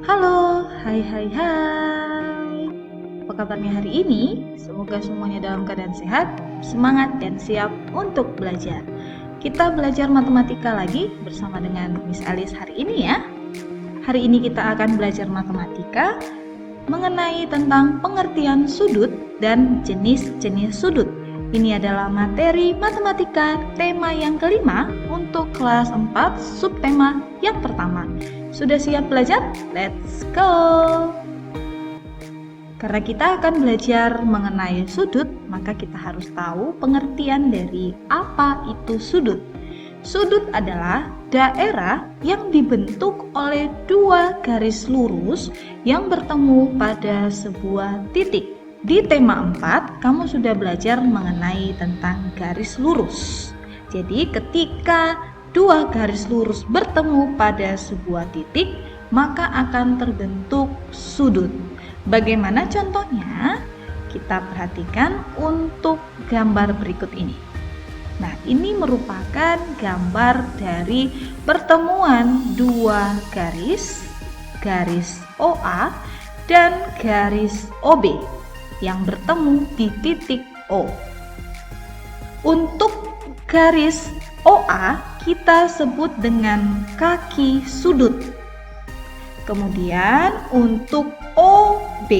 Halo, hai. Apa kabarnya hari ini? Semoga semuanya dalam keadaan sehat, semangat, dan siap untuk belajar. Kita belajar matematika lagi bersama dengan Miss Alice hari ini ya. Hari ini kita akan belajar matematika mengenai tentang pengertian sudut dan jenis-jenis sudut. Ini adalah materi matematika tema yang kelima untuk kelas 4 subtema yang pertama. Sudah siap belajar? Let's go! Karena kita akan belajar mengenai sudut, maka kita harus tahu pengertian dari apa itu sudut. Sudut adalah daerah yang dibentuk oleh dua garis lurus yang bertemu pada sebuah titik. Di tema 4, kamu sudah belajar mengenai tentang garis lurus. Jadi ketika dua garis lurus bertemu pada sebuah titik, maka akan terbentuk sudut. Bagaimana contohnya? Kita perhatikan untuk gambar berikut ini. Nah, ini merupakan gambar dari pertemuan dua garis OA dan garis OB yang bertemu di titik O. Untuk garis OA kita sebut dengan kaki sudut. Kemudian untuk OB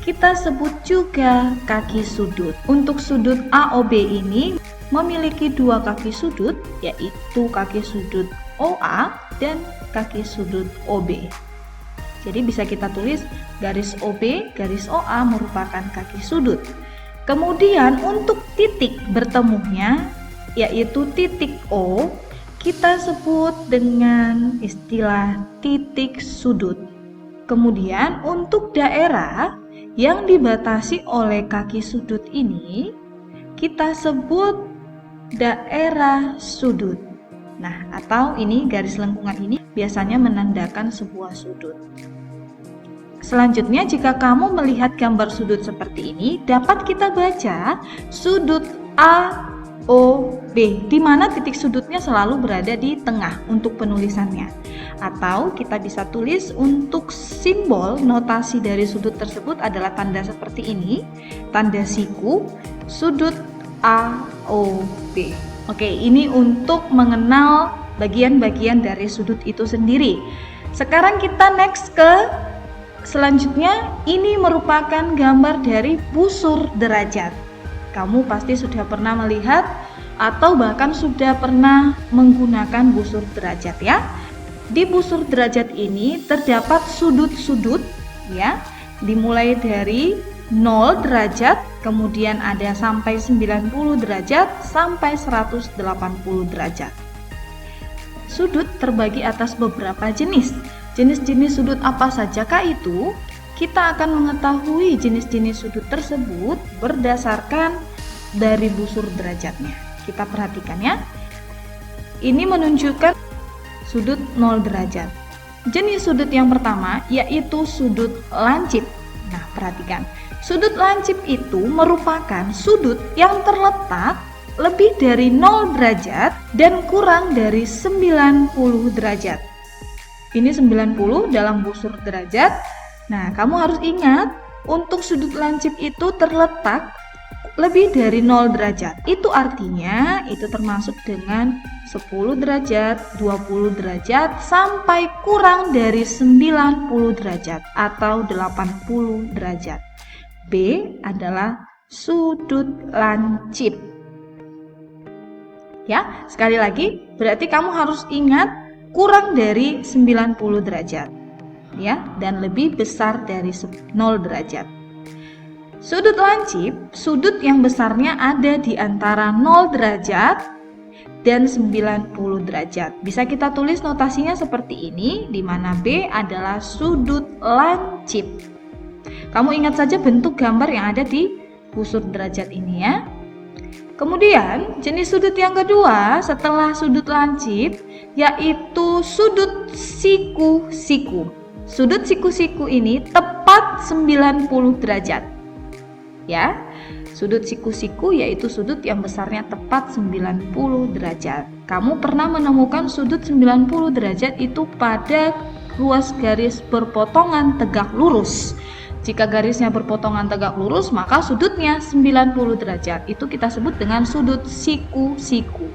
kita sebut juga kaki sudut. Untuk sudut AOB ini memiliki dua kaki sudut, yaitu kaki sudut OA dan kaki sudut OB. Jadi bisa kita tulis garis OB, garis OA merupakan kaki sudut. Kemudian untuk titik bertemunya, yaitu titik O, kita sebut dengan istilah titik sudut. Kemudian untuk daerah yang dibatasi oleh kaki sudut ini, kita sebut daerah sudut. Nah, atau ini garis lengkungan ini biasanya menandakan sebuah sudut. Selanjutnya, jika kamu melihat gambar sudut seperti ini, dapat kita baca sudut AOB, di mana titik sudutnya selalu berada di tengah untuk penulisannya. Atau kita bisa tulis untuk simbol notasi dari sudut tersebut adalah tanda seperti ini, tanda siku, sudut AOB. Oke, ini untuk mengenal bagian-bagian dari sudut itu sendiri. Sekarang kita next ke selanjutnya, ini merupakan gambar dari busur derajat. Kamu pasti sudah pernah melihat atau bahkan sudah pernah menggunakan busur derajat ya. Di busur derajat ini terdapat sudut-sudut ya, dimulai dari 0 derajat, kemudian ada sampai 90 derajat, sampai 180 derajat. Sudut terbagi atas beberapa jenis. Jenis-jenis sudut apa sajakah itu? Kita akan mengetahui jenis-jenis sudut tersebut berdasarkan dari busur derajatnya. Kita perhatikan ya. Ini menunjukkan sudut 0 derajat. Jenis sudut yang pertama yaitu sudut lancip. Nah, perhatikan. Sudut lancip itu merupakan sudut yang terletak lebih dari 0 derajat dan kurang dari 90 derajat. Ini 90 dalam busur derajat. Nah, kamu harus ingat untuk sudut lancip itu terletak lebih dari 0 derajat. Itu artinya itu termasuk dengan 10 derajat, 20 derajat, sampai kurang dari 90 derajat atau 80 derajat. B adalah sudut lancip. Ya, sekali lagi, berarti kamu harus ingat kurang dari 90 derajat ya, dan lebih besar dari 0 derajat. Sudut lancip, sudut yang besarnya ada di antara 0 derajat dan 90 derajat. Bisa kita tulis notasinya seperti ini, di mana B adalah sudut lancip. Kamu ingat saja bentuk gambar yang ada di busur derajat ini ya. Kemudian jenis sudut yang kedua setelah sudut lancip yaitu sudut siku-siku. Sudut siku-siku ini tepat 90 derajat. Ya. Sudut siku-siku yaitu sudut yang besarnya tepat 90 derajat. Kamu pernah menemukan sudut 90 derajat itu pada ruas garis berpotongan tegak lurus. Jika garisnya berpotongan tegak lurus, maka sudutnya 90 derajat. Itu kita sebut dengan sudut siku-siku.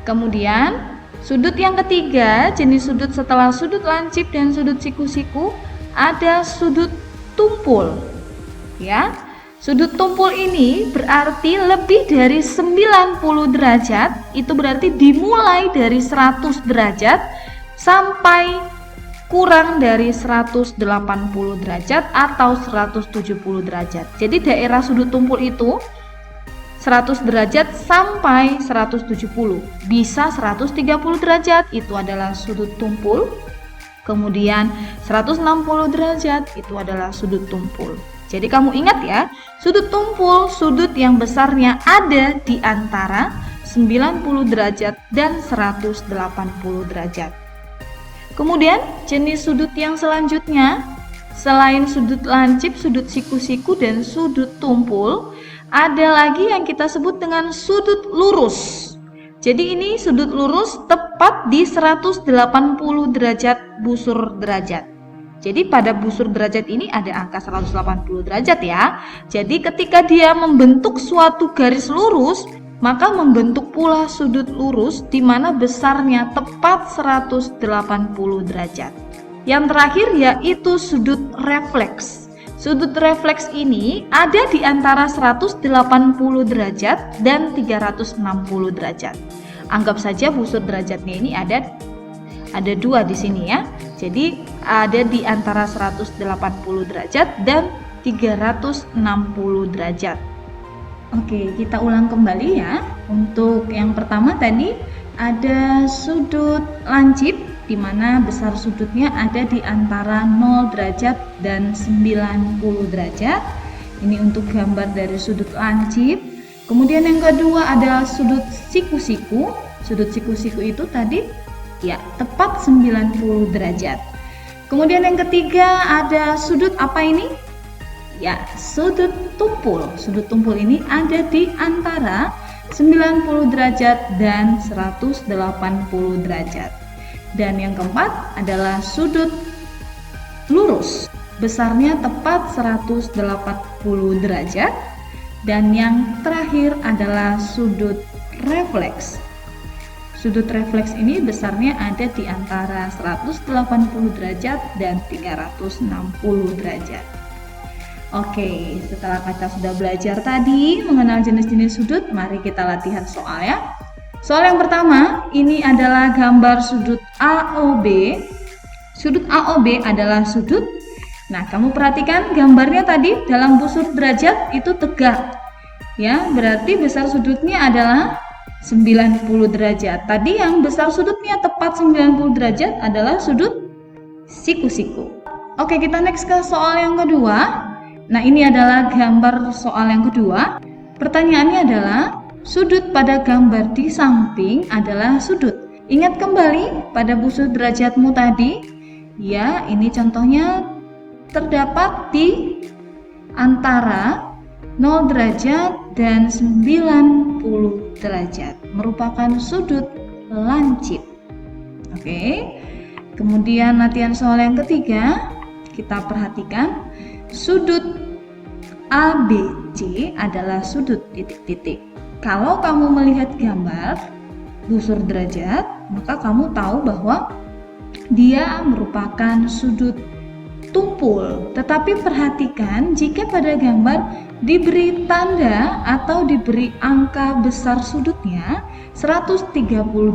Kemudian, sudut yang ketiga, jenis sudut setelah sudut lancip dan sudut siku-siku, ada sudut tumpul. Ya, sudut tumpul ini berarti lebih dari 90 derajat, itu berarti dimulai dari 100 derajat sampai kurang dari 180 derajat atau 170 derajat. Jadi daerah sudut tumpul itu 100 derajat sampai 170, bisa 130 derajat, itu adalah sudut tumpul. Kemudian 160 derajat, itu adalah sudut tumpul. Jadi kamu ingat ya, sudut tumpul, sudut yang besarnya ada di antara 90 derajat dan 180 derajat. Kemudian jenis sudut yang selanjutnya, selain sudut lancip, sudut siku-siku, dan sudut tumpul, ada lagi yang kita sebut dengan sudut lurus. Jadi ini sudut lurus tepat di 180 derajat busur derajat. Jadi pada busur derajat ini ada angka 180 derajat ya. Jadi ketika dia membentuk suatu garis lurus, maka membentuk pula sudut lurus di mana besarnya tepat 180 derajat. Yang terakhir yaitu sudut refleks. Sudut refleks ini ada di antara 180 derajat dan 360 derajat. Anggap saja busur derajatnya ini ada dua di sini ya. Jadi ada di antara 180 derajat dan 360 derajat. Oke, kita ulang kembali ya. Untuk yang pertama tadi ada sudut lancip di mana besar sudutnya ada di antara 0 derajat dan 90 derajat. Ini untuk gambar dari sudut lancip. Kemudian yang kedua ada sudut siku-siku. Sudut siku-siku itu tadi ya tepat 90 derajat. Kemudian yang ketiga ada sudut apa ini? Ya, sudut tumpul. Sudut tumpul ini ada di antara 90 derajat dan 180 derajat. Dan yang keempat adalah sudut lurus. Besarnya tepat 180 derajat. Dan yang terakhir adalah sudut refleks. Sudut refleks ini besarnya ada di antara 180 derajat dan 360 derajat. Oke, setelah kita sudah belajar tadi mengenal jenis-jenis sudut, mari kita latihan soal ya. Soal yang pertama, ini adalah gambar sudut AOB. Sudut AOB adalah sudut. Nah, kamu perhatikan gambarnya tadi dalam busur derajat itu tegak. Ya, berarti besar sudutnya adalah 90 derajat. Tadi yang besar sudutnya tepat 90 derajat adalah sudut siku-siku. Oke, kita next ke soal yang kedua. Nah, ini adalah gambar soal yang kedua. Pertanyaannya adalah, sudut pada gambar di samping adalah sudut. Ingat kembali pada busur derajatmu tadi. Ya, ini contohnya terdapat di antara 0 derajat dan 90 derajat. Merupakan sudut lancip. Oke. Kemudian latihan soal yang ketiga, kita perhatikan. Sudut ABC adalah sudut titik-titik. Kalau kamu melihat gambar busur derajat, maka kamu tahu bahwa dia merupakan sudut tumpul. Tetapi perhatikan jika pada gambar diberi tanda atau diberi angka besar sudutnya 130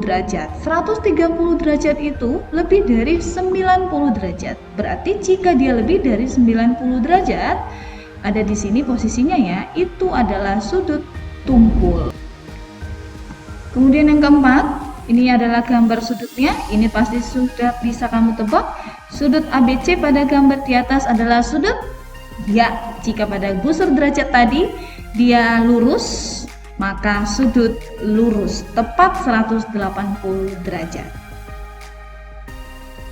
derajat. 130 derajat itu lebih dari 90 derajat. Berarti jika dia lebih dari 90 derajat, ada di sini posisinya ya, itu adalah sudut tumpul. Kemudian yang keempat, ini adalah gambar sudutnya. Ini pasti sudah bisa kamu tebak. Sudut ABC pada gambar di atas adalah sudut. Ya, jika pada busur derajat tadi dia lurus, maka sudut lurus tepat 180 derajat.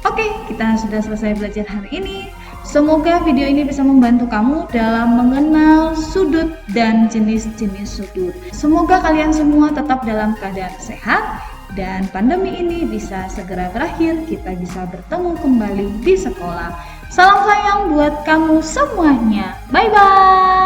Oke, kita sudah selesai belajar hari ini. Semoga video ini bisa membantu kamu dalam mengenal sudut dan jenis-jenis sudut. Semoga kalian semua tetap dalam keadaan sehat, dan pandemi ini bisa segera berakhir, kita bisa bertemu kembali di sekolah. Salam sayang buat kamu semuanya. Bye-bye.